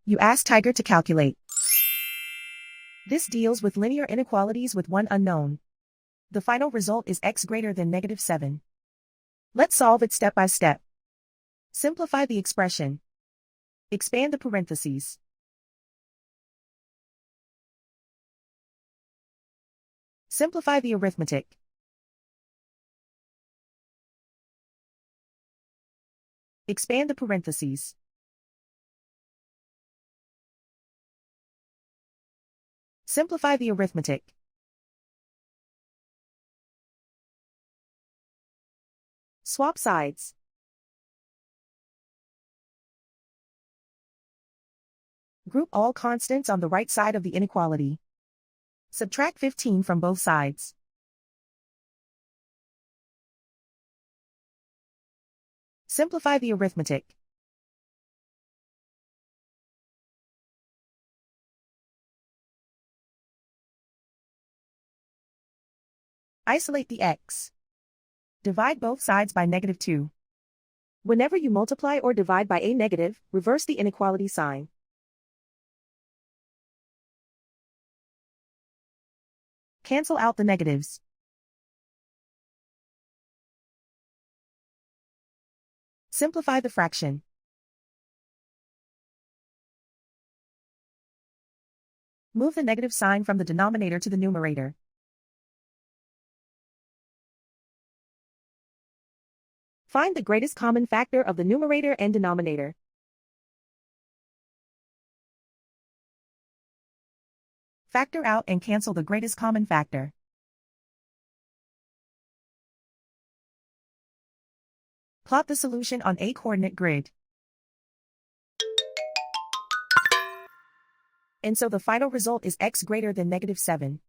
You ask Tiger to calculate. This deals with linear inequalities with one unknown. The final result is x greater than -7. Let's solve it step by step. Simplify the expression. Expand the parentheses. Simplify the arithmetic. Expand the parentheses. Simplify the arithmetic. Swap sides. Group all constants on the right side of the inequality. Subtract 15 from both sides. Simplify the arithmetic. Isolate the x. Divide both sides by -2. Whenever you multiply or divide by a negative, reverse the inequality sign. Cancel out the negatives. Simplify the fraction. Move the negative sign from the denominator to the numerator. Find the greatest common factor of the numerator and denominator. Factor out and cancel the greatest common factor. Plot the solution on a coordinate grid. And so the final result is x greater than -7.